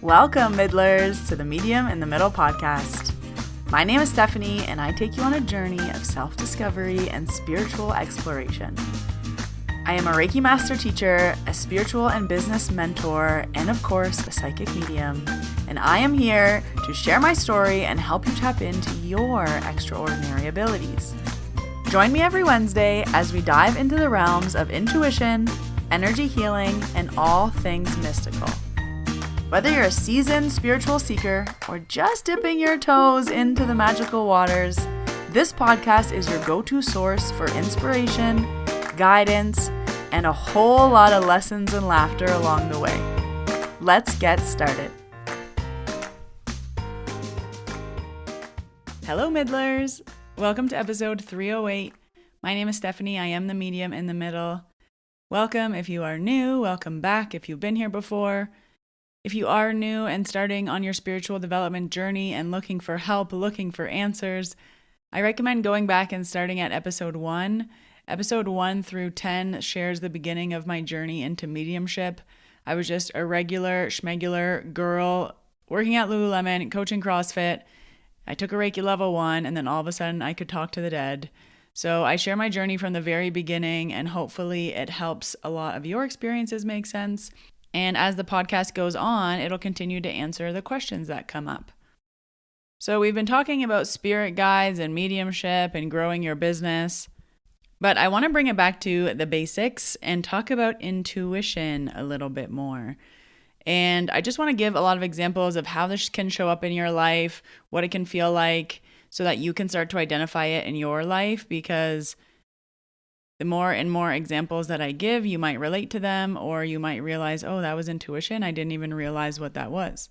Welcome, Middlers, to the Medium in the Middle podcast. My name is Stephanie, and I take you on a journey of self-discovery and spiritual exploration. I am a Reiki master teacher, a spiritual and business mentor, and of course, a psychic medium. And I am here to share my story and help you tap into your extraordinary abilities. Join me every Wednesday as we dive into the realms of intuition, energy healing, and all things mystical. Whether you're a seasoned spiritual seeker or just dipping your toes into the magical waters, this podcast is your go-to source for inspiration, guidance, and a whole lot of lessons and laughter along the way. Let's get started. Hello, Middlers. Welcome to episode 308. My name is Stephanie. I am the medium in the middle. Welcome if you are new. Welcome back if you've been here before. If you are new and starting on your spiritual development journey and looking for help, looking for answers, I recommend going back and starting at episode 1. Episode 1 through 10 shares the beginning of my journey into mediumship. I was just a regular schmegular girl working at Lululemon, coaching CrossFit. I took a Reiki level 1, and then all of a sudden I could talk to the dead. So I share my journey from the very beginning, and hopefully it helps a lot of your experiences make sense. And as the podcast goes on, it'll continue to answer the questions that come up. So we've been talking about spirit guides and mediumship and growing your business. But I want to bring it back to the basics and talk about intuition a little bit more. And I just want to give a lot of examples of how this can show up in your life, what it can feel like, so that you can start to identify it in your life, because the more and more examples that I give, you might relate to them, or you might realize, oh, that was intuition. I didn't even realize what that was.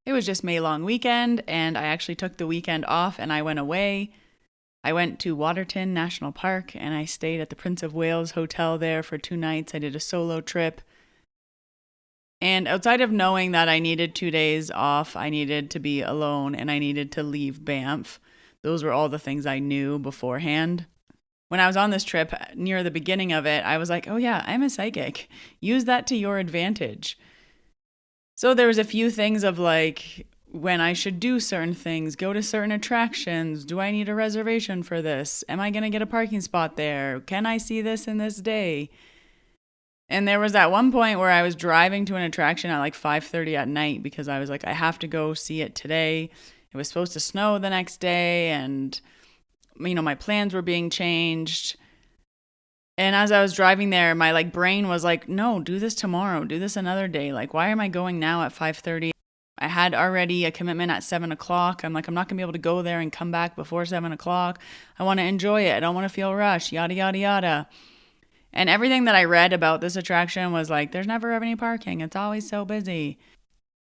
It was just May long weekend, and I actually took the weekend off and I went away. I went to Waterton National Park and I stayed at the Prince of Wales Hotel there for 2 nights. I did a solo trip. And outside of knowing that I needed 2 days off, I needed to be alone and I needed to leave Banff. Those were all the things I knew beforehand. When I was on this trip, near the beginning of it, I was like, oh yeah, I'm a psychic. Use that to your advantage. So there was a few things of like, when I should do certain things, go to certain attractions. Do I need a reservation for this? Am I going to get a parking spot there? Can I see this in this day? And there was that one point where I was driving to an attraction at like 5:30 at night because I was like, I have to go see it today. It was supposed to snow the next day, and my plans were being changed. And as I was driving there, my brain was like, no, do this tomorrow, do this another day. Like, why am I going now at 5:30? I had already a commitment at 7 o'clock. I'm like, I'm not gonna be able to go there and come back before 7 o'clock. I want to enjoy it. I don't want to feel rushed, yada, yada, yada. And everything that I read about this attraction was like, there's never any parking. It's always so busy.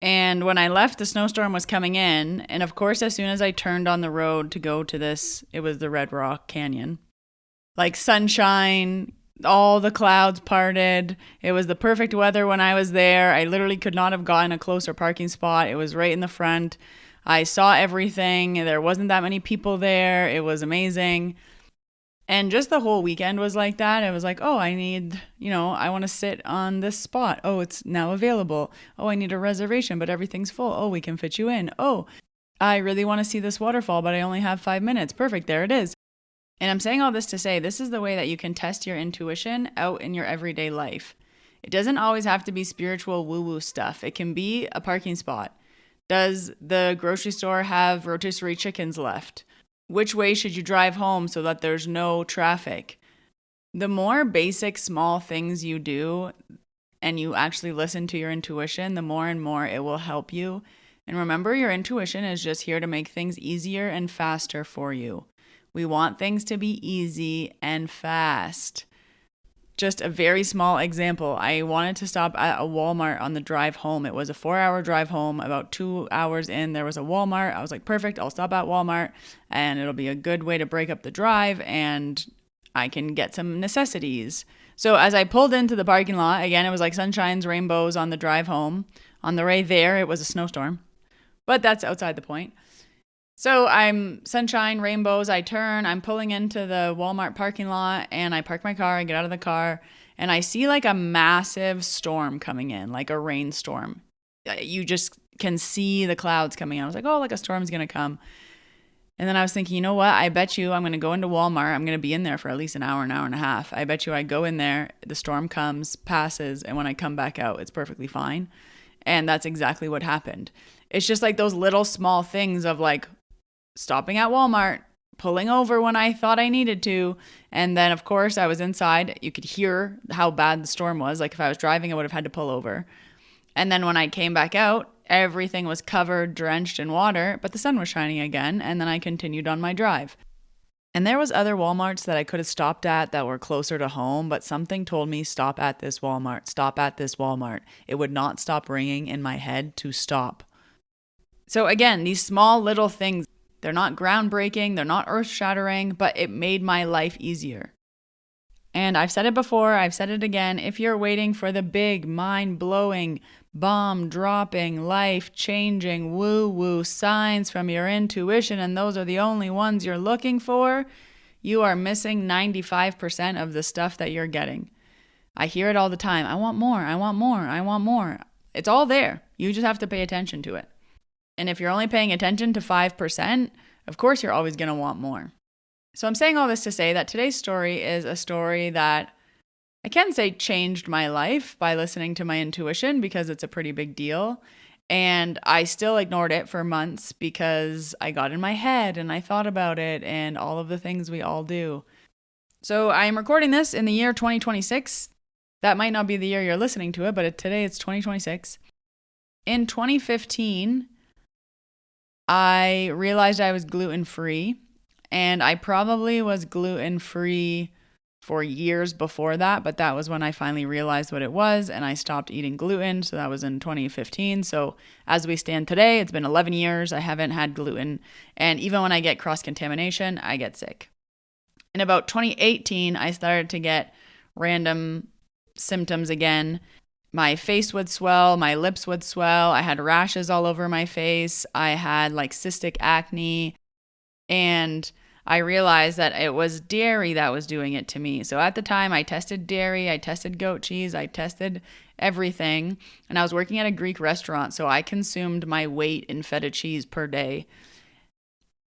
And when I left, the snowstorm was coming in. And of course, as soon as I turned on the road to go to this, it was the Red Rock Canyon. Like sunshine, all the clouds parted. It was the perfect weather when I was there. I literally could not have gotten a closer parking spot. It was right in the front. I saw everything. There wasn't that many people there. It was amazing. And just the whole weekend was like that. It was like, oh, I want to sit on this spot. Oh, it's now available. Oh, I need a reservation, but everything's full. Oh, we can fit you in. Oh, I really want to see this waterfall, but I only have 5 minutes. Perfect. There it is. And I'm saying all this to say this is the way that you can test your intuition out in your everyday life. It doesn't always have to be spiritual woo-woo stuff. It can be a parking spot. Does the grocery store have rotisserie chickens left? Which way should you drive home so that there's no traffic? The more basic, small things you do and you actually listen to your intuition, the more and more it will help you. And remember, your intuition is just here to make things easier and faster for you. We want things to be easy and fast. Just a very small example. I wanted to stop at a Walmart on the drive home. It was a 4-hour drive home. About 2 hours in, there was a Walmart. I was like, perfect, I'll stop at Walmart and it'll be a good way to break up the drive and I can get some necessities. So as I pulled into the parking lot, again, it was like sunshines, rainbows on the drive home. On the way there, it was a snowstorm. But that's outside the point. So I'm sunshine, rainbows, I turn, I'm pulling into the Walmart parking lot and I park my car, I get out of the car and I see like a massive storm coming in, like a rainstorm. you just can see the clouds coming out. I was like, oh, like a storm's going to come. And then I was thinking, you know what? I bet you I'm going to go into Walmart. I'm going to be in there for at least an hour and a half. I bet you I go in there, the storm comes, passes, and when I come back out, it's perfectly fine. And that's exactly what happened. It's just like those little small things of like stopping at Walmart, pulling over when I thought I needed to. And then, of course, I was inside. You could hear how bad the storm was. Like if I was driving, I would have had to pull over. And then when I came back out, everything was covered, drenched in water, but the sun was shining again. And then I continued on my drive. And there was other Walmarts that I could have stopped at that were closer to home, but something told me stop at this Walmart, stop at this Walmart. It would not stop ringing in my head to stop. So again, these small little things, they're not groundbreaking, they're not earth-shattering, but it made my life easier. And I've said it before, I've said it again, if you're waiting for the big, mind-blowing, bomb-dropping, life-changing, woo-woo signs from your intuition, and those are the only ones you're looking for, you are missing 95% of the stuff that you're getting. I hear it all the time. I want more, I want more, I want more. It's all there. You just have to pay attention to it. And if you're only paying attention to 5%, of course you're always going to want more. So I'm saying all this to say that today's story is a story that I can say changed my life by listening to my intuition because it's a pretty big deal. And I still ignored it for months because I got in my head and I thought about it and all of the things we all do. So I'm recording this in the year 2026. That might not be the year you're listening to it, but today it's 2026. In 2015, I realized I was gluten-free, and I probably was gluten-free for years before that, but that was when I finally realized what it was, and I stopped eating gluten, so that was in 2015. So as we stand today, it's been 11 years, I haven't had gluten, and even when I get cross-contamination, I get sick. In about 2018, I started to get random symptoms again. My face would swell, my lips would swell, I had rashes all over my face, I had like cystic acne, and I realized that it was dairy that was doing it to me. So at the time, I tested dairy, I tested goat cheese, I tested everything, and I was working at a Greek restaurant, so I consumed my weight in feta cheese per day.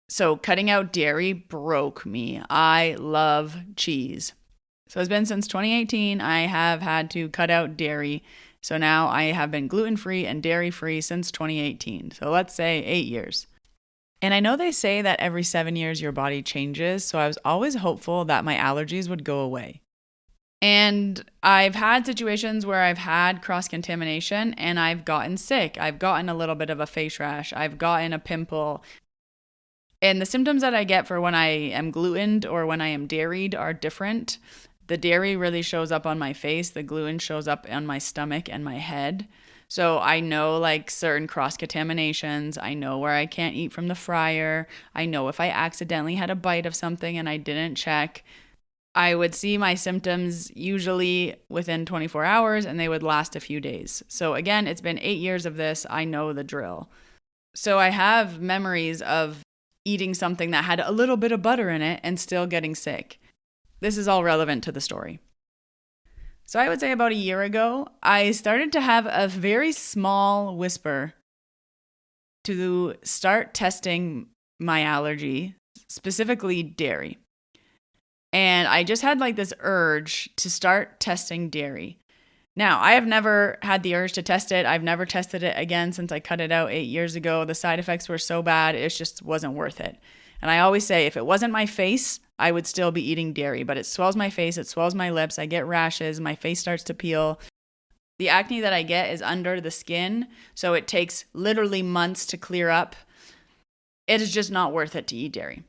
So cutting out dairy broke me. I love cheese. So it's been since 2018, I have had to cut out dairy. So now I have been gluten-free and dairy-free since 2018. So let's say 8 years. And I know they say that every 7 years your body changes. So I was always hopeful that my allergies would go away. And I've had situations where I've had cross-contamination and I've gotten sick. I've gotten a little bit of a face rash. I've gotten a pimple. And the symptoms that I get for when I am glutened or when I am dairied are different. The dairy really shows up on my face. The gluten shows up on my stomach and my head. So I know like certain cross-contaminations. I know where I can't eat from the fryer. I know if I accidentally had a bite of something and I didn't check. I would see my symptoms usually within 24 hours and they would last a few days. So again, it's been 8 years of this. I know the drill. So I have memories of eating something that had a little bit of butter in it and still getting sick. This is all relevant to the story. So I would say about a year ago, I started to have a very small whisper to start testing my allergy, specifically dairy. And I just had like this urge to start testing dairy. Now, I have never had the urge to test it. I've never tested it again since I cut it out 8 years ago. The side effects were so bad, it just wasn't worth it. And I always say, if it wasn't my face, I would still be eating dairy, but it swells my face, it swells my lips, I get rashes, my face starts to peel. The acne that I get is under the skin, so it takes literally months to clear up. It is just not worth it to eat dairy.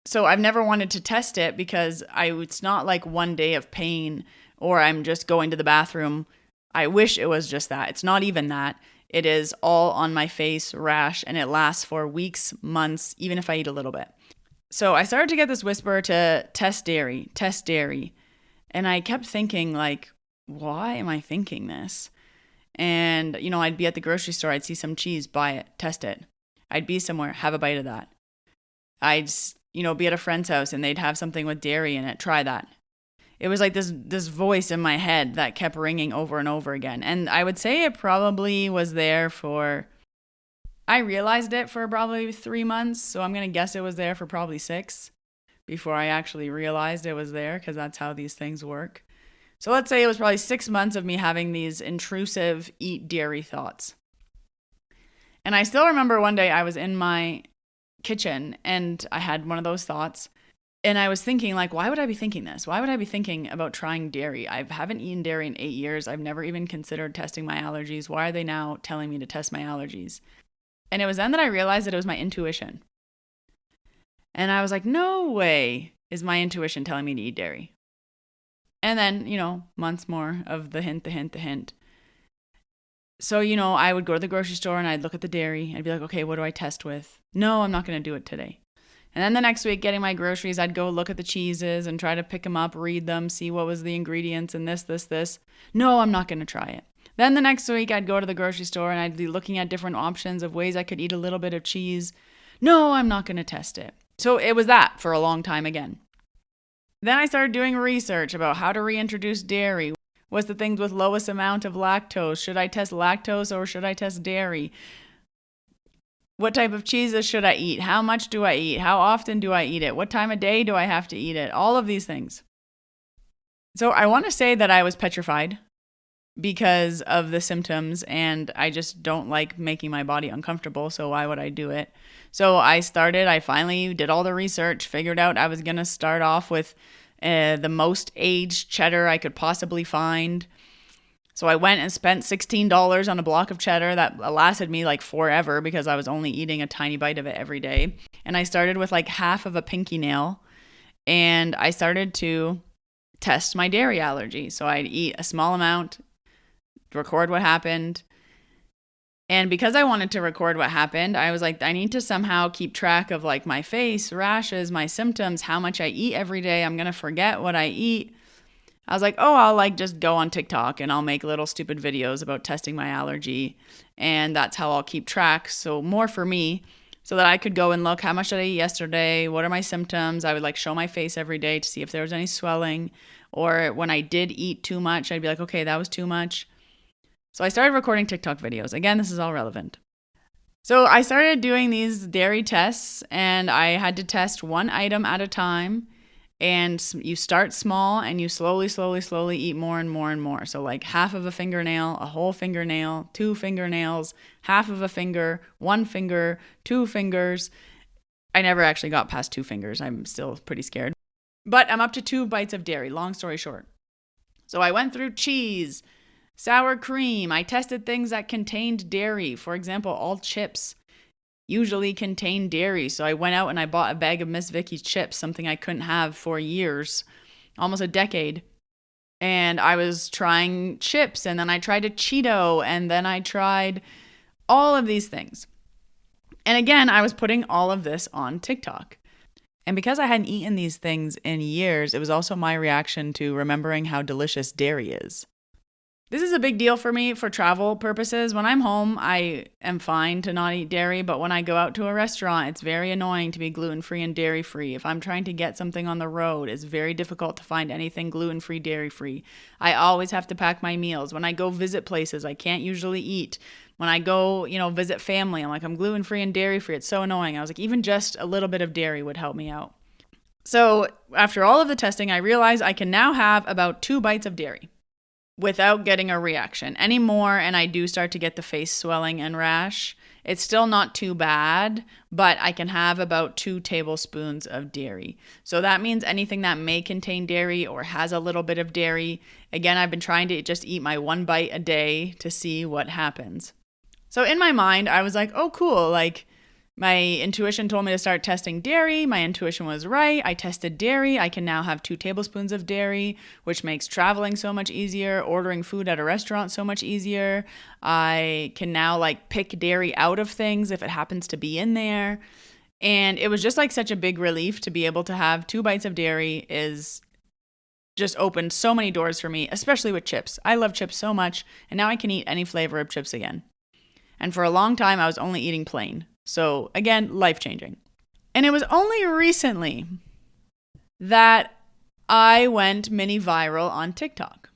So I've never wanted to test it because it's not like one day of pain or I'm just going to the bathroom. I wish it was just that. It's not even that. It is all on my face, rash, and it lasts for weeks, months, even if I eat a little bit. So I started to get this whisper to test dairy. And I kept thinking like, why am I thinking this? And, I'd be at the grocery store, I'd see some cheese, buy it, test it. I'd be somewhere, have a bite of that. I'd, be at a friend's house and they'd have something with dairy in it, try that. It was like this voice in my head that kept ringing over and over again. And I would say it probably was there for, I realized it for probably 3 months. So I'm going to guess it was there for probably 6 before I actually realized it was there, because that's how these things work. So let's say it was probably 6 months of me having these intrusive eat dairy thoughts. And I still remember one day I was in my kitchen and I had one of those thoughts. And I was thinking, like, why would I be thinking this? Why would I be thinking about trying dairy? I haven't eaten dairy in 8 years. I've never even considered testing my allergies. Why are they now telling me to test my allergies? And it was then that I realized that it was my intuition. And I was like, no way is my intuition telling me to eat dairy. And then, months more of the hint. So, I would go to the grocery store and I'd look at the dairy. I'd be like, okay, what do I test with? No, I'm not going to do it today. And then the next week, getting my groceries, I'd go look at the cheeses and try to pick them up, read them, see what was the ingredients and this. No, I'm not going to try it. Then the next week, I'd go to the grocery store and I'd be looking at different options of ways I could eat a little bit of cheese. No, I'm not going to test it. So it was that for a long time again. Then I started doing research about how to reintroduce dairy. What's the things with lowest amount of lactose? Should I test lactose or should I test dairy? What type of cheeses should I eat? How much do I eat? How often do I eat it? What time of day do I have to eat it? All of these things. So I want to say that I was petrified because of the symptoms, and I just don't like making my body uncomfortable, so why would I do it? So I finally did all the research, figured out I was going to start off with the most aged cheddar I could possibly find. So I went and spent $16 on a block of cheddar that lasted me like forever because I was only eating a tiny bite of it every day. And I started with like half of a pinky nail, and I started to test my dairy allergy. So I'd eat a small amount, record what happened. And because I wanted to record what happened, I was like, I need to somehow keep track of like my face, rashes, my symptoms, how much I eat every day. I'm going to forget what I eat. I was like, I'll like just go on TikTok and I'll make little stupid videos about testing my allergy. And that's how I'll keep track. So more for me, so that I could go and look, how much did I eat yesterday? What are my symptoms? I would like show my face every day to see if there was any swelling. Or when I did eat too much, I'd be like, okay, that was too much. So I started recording TikTok videos. Again, this is all relevant. So I started doing these dairy tests, and I had to test one item at a time. And you start small and you slowly eat more and more and more. So like half of a fingernail, a whole fingernail, 2 fingernails, half of a finger, 1 finger, 2 fingers. I never actually got past 2 fingers. I'm still pretty scared. But I'm up to 2 bites of dairy, long story short. So I went through cheese, sour cream. I tested things that contained dairy. For example, all chips usually contain dairy. So I went out and I bought a bag of Miss Vicky's chips, something I couldn't have for years, almost a decade. And I was trying chips, and then I tried a Cheeto, and then I tried all of these things. And again, I was putting all of this on TikTok. And because I hadn't eaten these things in years, it was also my reaction to remembering how delicious dairy is. This is a big deal for me for travel purposes. When I'm home, I am fine to not eat dairy, but when I go out to a restaurant, it's very annoying to be gluten-free and dairy-free. If I'm trying to get something on the road, it's very difficult to find anything gluten-free, dairy-free. I always have to pack my meals. When I go visit places, I can't usually eat. When I go, visit family, I'm like, I'm gluten-free and dairy-free. It's so annoying. I was like, even just a little bit of dairy would help me out. So after all of the testing, I realized I can now have about 2 bites of dairy without getting a reaction anymore. And I do start to get the face swelling and rash. It's still not too bad, but I can have about 2 tablespoons of dairy. So that means anything that may contain dairy or has a little bit of dairy. Again, I've been trying to just eat my 1 bite a day to see what happens. So in my mind, I was like, oh, cool. Like, my intuition told me to start testing dairy. My intuition was right. I tested dairy. I can now have 2 tablespoons of dairy, which makes traveling so much easier, ordering food at a restaurant so much easier. I can now pick dairy out of things if it happens to be in there. And it was just such a big relief to be able to have 2 bites of dairy is just opened so many doors for me, especially with chips. I love chips so much, and now I can eat any flavor of chips again. And for a long time, I was only eating plain. So again, life-changing. And it was only recently that I went mini viral on TikTok.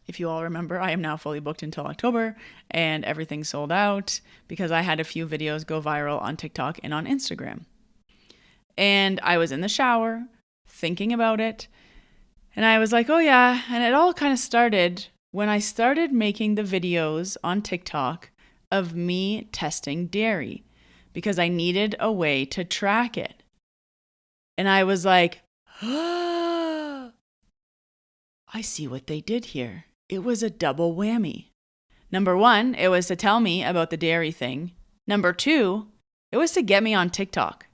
If you all remember, I am now fully booked until October and everything sold out because I had a few videos go viral on TikTok and on Instagram. And I was in the shower thinking about it. And I was like, oh yeah. And it all kind of started when I started making the videos on TikTok of me testing dairy because I needed a way to track it. And I was like, I see what they did here. It was a double whammy. Number one, it was to tell me about the dairy thing. Number two, it was to get me on TikTok.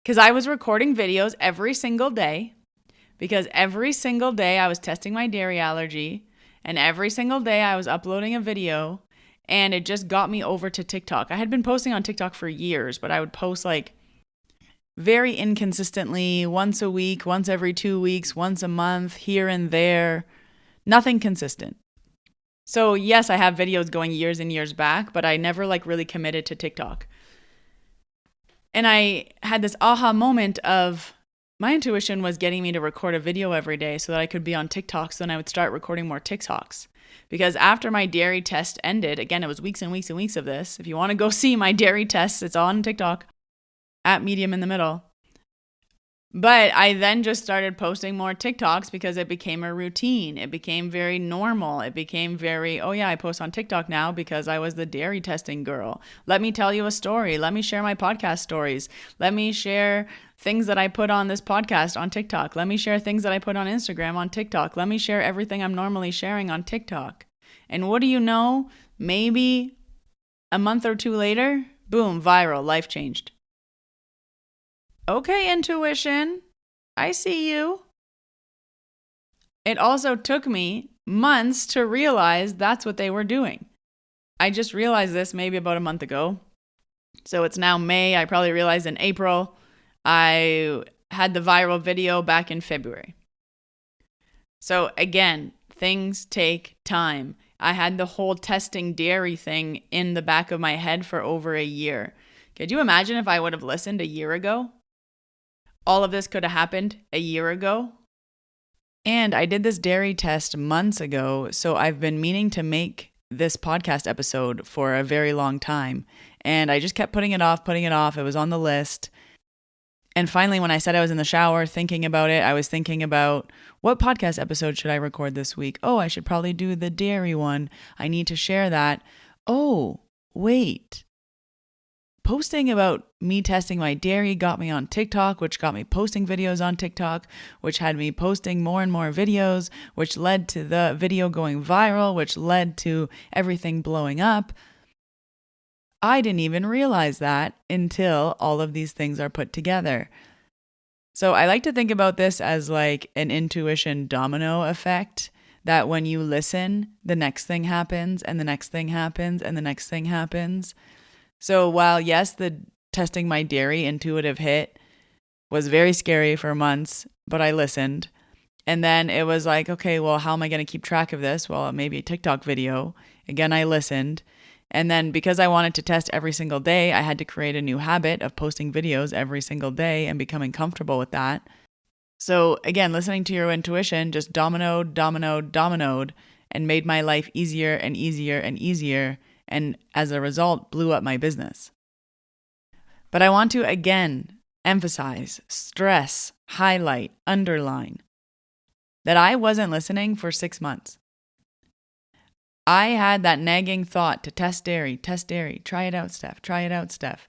Because I was recording videos every single day. Because every single day I was testing my dairy allergy. And every single day I was uploading a video. And it just got me over to TikTok. I had been posting on TikTok for years, but I would post like very inconsistently, once a week, once every 2 weeks, once a month, here and there. Nothing consistent. So yes, I have videos going years and years back, but I never like really committed to TikTok. And I had this aha moment of my intuition was getting me to record a video every day so that I could be on TikTok. So then I would start recording more TikToks. Because after my dairy test ended, again, it was weeks and weeks and weeks of this. If you want to go see my dairy tests, it's on TikTok at Medium in the Middle. But I then just started posting more TikToks because it became a routine. It became very normal. It became very, oh yeah, I post on TikTok now because I was the dairy testing girl. Let me tell you a story. Let me share my podcast stories. Let me share things that I put on this podcast on TikTok. Let me share things that I put on Instagram on TikTok. Let me share everything I'm normally sharing on TikTok. And what do you know? Maybe a month or two later, boom, viral, life changed. Okay, intuition, I see you. It also took me months to realize that's what they were doing. I just realized this maybe about a month ago. So it's now May. I probably realized in April. I had the viral video back in February. So again, things take time. I had the whole testing dairy thing in the back of my head for over a year. Could you imagine if I would have listened a year ago? All of this could have happened a year ago. And I did this dairy test months ago, so I've been meaning to make this podcast episode for a very long time. And I just kept putting it off. It was on the list. And finally, when I said I was in the shower thinking about it, I was thinking about what podcast episode should I record this week? Oh, I should probably do the dairy one. I need to share that. Oh, wait. Posting about me testing my dairy got me on TikTok, which got me posting videos on TikTok, which had me posting more and more videos, which led to the video going viral, which led to everything blowing up. I didn't even realize that until all of these things are put together. So I like to think about this as like an intuition domino effect, that when you listen, the next thing happens and the next thing happens and the next thing happens. So while, yes, the testing my dairy intuitive hit was very scary for months, but I listened. And then it was like, okay, well, how am I going to keep track of this? Well, maybe a TikTok video. Again, I listened. And then because I wanted to test every single day, I had to create a new habit of posting videos every single day and becoming comfortable with that. So again, listening to your intuition just dominoed, and made my life easier and easier and easier. And as a result, blew up my business. But I want to again emphasize, stress, highlight, underline that I wasn't listening for 6 months. I had that nagging thought to test dairy, try it out, Steph,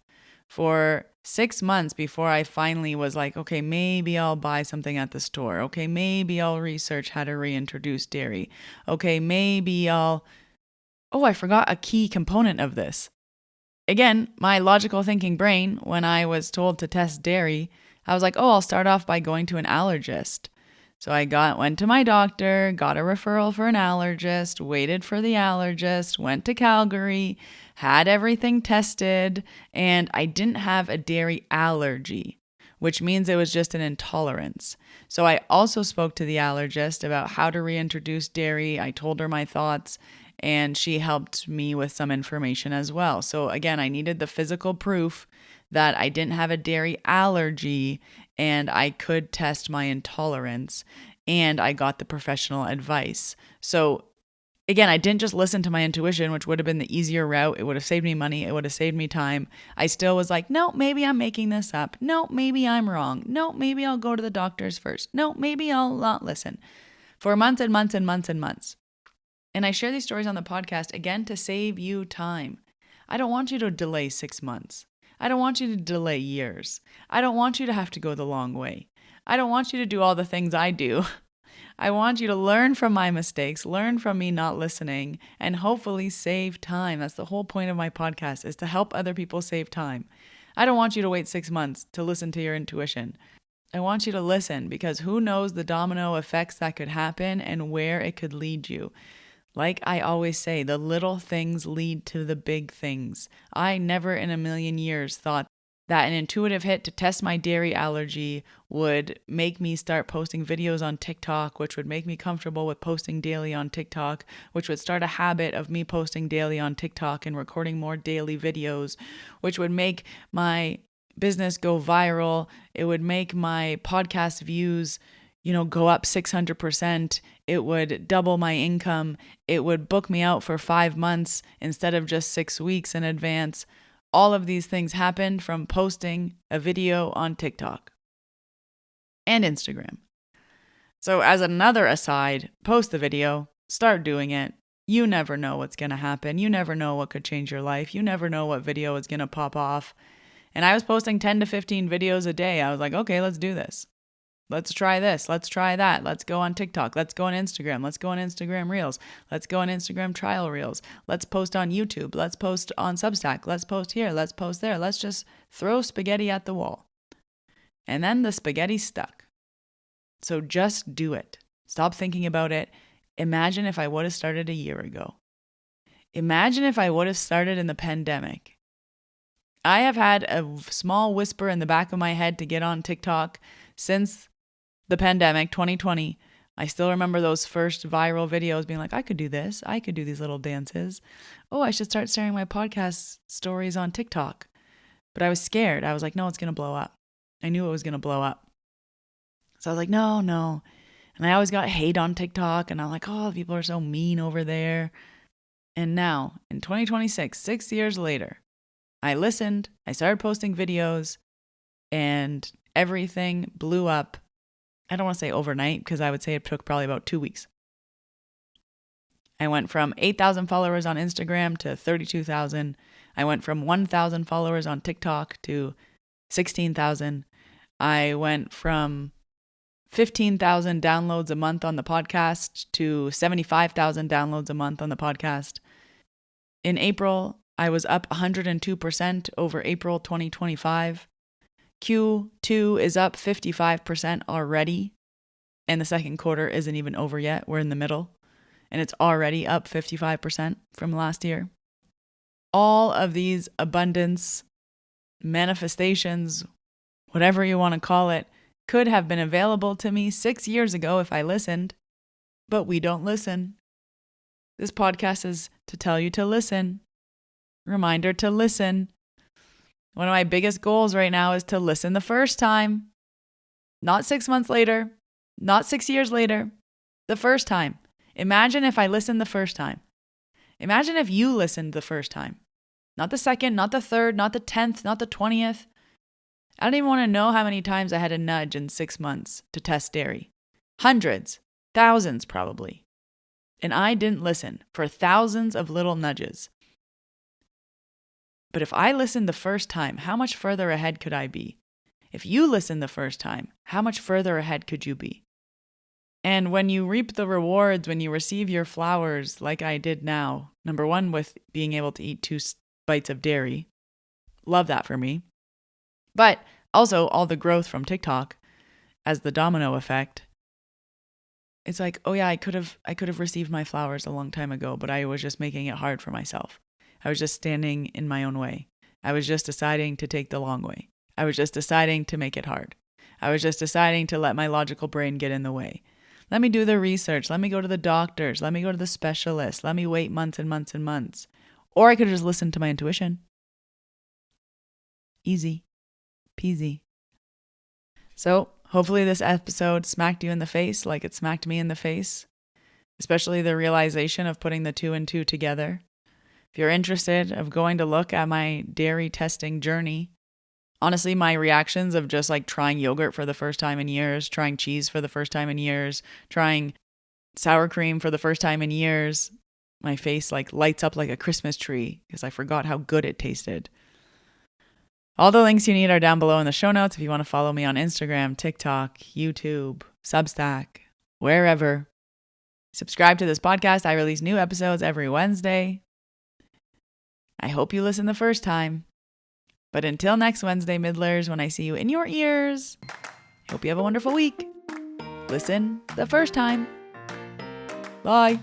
for 6 months before I finally was like, okay, maybe I'll buy something at the store. Okay, maybe I'll research how to reintroduce dairy. Okay, maybe I'll... Oh, I forgot a key component of this. Again, my logical thinking brain, when I was told to test dairy, I was like, oh, I'll start off by going to an allergist. So I went to my doctor, got a referral for an allergist, waited for the allergist, went to Calgary, had everything tested, and I didn't have a dairy allergy, which means it was just an intolerance. So I also spoke to the allergist about how to reintroduce dairy. I told her my thoughts, and she helped me with some information as well. So again, I needed the physical proof that I didn't have a dairy allergy and I could test my intolerance, and I got the professional advice. So again, I didn't just listen to my intuition, which would have been the easier route. It would have saved me money. It would have saved me time. I still was like, no, maybe I'm making this up. No, maybe I'm wrong. No, maybe I'll go to the doctors first. No, maybe I'll not listen. For months and months and months and months. And I share these stories on the podcast, again, to save you time. I don't want you to delay 6 months. I don't want you to delay years. I don't want you to have to go the long way. I don't want you to do all the things I do. I want you to learn from my mistakes, learn from me not listening, and hopefully save time. That's the whole point of my podcast, is to help other people save time. I don't want you to wait 6 months to listen to your intuition. I want you to listen, because who knows the domino effects that could happen and where it could lead you. Like I always say, the little things lead to the big things. I never in a million years thought that an intuitive hit to test my dairy allergy would make me start posting videos on TikTok, which would make me comfortable with posting daily on TikTok, which would start a habit of me posting daily on TikTok and recording more daily videos, which would make my business go viral. It would make my podcast views, go up 600%. It would double my income. It would book me out for 5 months instead of just 6 weeks in advance. All of these things happened from posting a video on TikTok and Instagram. So as another aside, post the video, start doing it. You never know what's going to happen. You never know what could change your life. You never know what video is going to pop off. And I was posting 10 to 15 videos a day. I was like, okay, let's do this. Let's try this. Let's try that. Let's go on TikTok. Let's go on Instagram. Let's go on Instagram Reels. Let's go on Instagram trial Reels. Let's post on YouTube. Let's post on Substack. Let's post here. Let's post there. Let's just throw spaghetti at the wall. And then the spaghetti stuck. So just do it. Stop thinking about it. Imagine if I would have started a year ago. Imagine if I would have started in the pandemic. I have had a small whisper in the back of my head to get on TikTok since the pandemic, 2020. I still remember those first viral videos being like, I could do this. I could do these little dances. Oh, I should start sharing my podcast stories on TikTok. But I was scared. I was like, no, it's going to blow up. I knew it was going to blow up. So I was like, no. And I always got hate on TikTok. And I'm like, oh, people are so mean over there. And now in 2026, 6 years later, I listened. I started posting videos and everything blew up. I don't want to say overnight, because I would say it took probably about 2 weeks. I went from 8,000 followers on Instagram to 32,000. I went from 1,000 followers on TikTok to 16,000. I went from 15,000 downloads a month on the podcast to 75,000 downloads a month on the podcast. In April, I was up 102% over April 2025. Q2 is up 55% already, and the second quarter isn't even over yet. We're in the middle, and it's already up 55% from last year. All of these abundance manifestations, whatever you want to call it, could have been available to me 6 years ago if I listened, but we don't listen. This podcast is to tell you to listen. Reminder to listen. One of my biggest goals right now is to listen the first time. Not 6 months later, not 6 years later, the first time. Imagine if I listened the first time. Imagine if you listened the first time. Not the second, not the third, not the 10th, not the 20th. I don't even want to know how many times I had a nudge in 6 months to test dairy. Hundreds, thousands probably. And I didn't listen for thousands of little nudges. But if I listened the first time, how much further ahead could I be? If you listened the first time, how much further ahead could you be? And when you reap the rewards, when you receive your flowers like I did now, number one, with being able to eat 2 bites of dairy, love that for me. But also all the growth from TikTok as the domino effect. It's like, oh yeah, I could have received my flowers a long time ago, but I was just making it hard for myself. I was just standing in my own way. I was just deciding to take the long way. I was just deciding to make it hard. I was just deciding to let my logical brain get in the way. Let me do the research. Let me go to the doctors. Let me go to the specialists. Let me wait months and months and months. Or I could have just listened to my intuition. Easy peasy. So hopefully this episode smacked you in the face like it smacked me in the face, especially the realization of putting the 2 and 2 together. If you're interested of going to look at my dairy testing journey, honestly, my reactions of just like trying yogurt for the first time in years, trying cheese for the first time in years, trying sour cream for the first time in years, my face like lights up like a Christmas tree because I forgot how good it tasted. All the links you need are down below in the show notes if you want to follow me on Instagram, TikTok, YouTube, Substack, wherever. Subscribe to this podcast. I release new episodes every Wednesday. I hope you listen the first time. But until next Wednesday, Middlers, when I see you in your ears, hope you have a wonderful week. Listen the first time. Bye.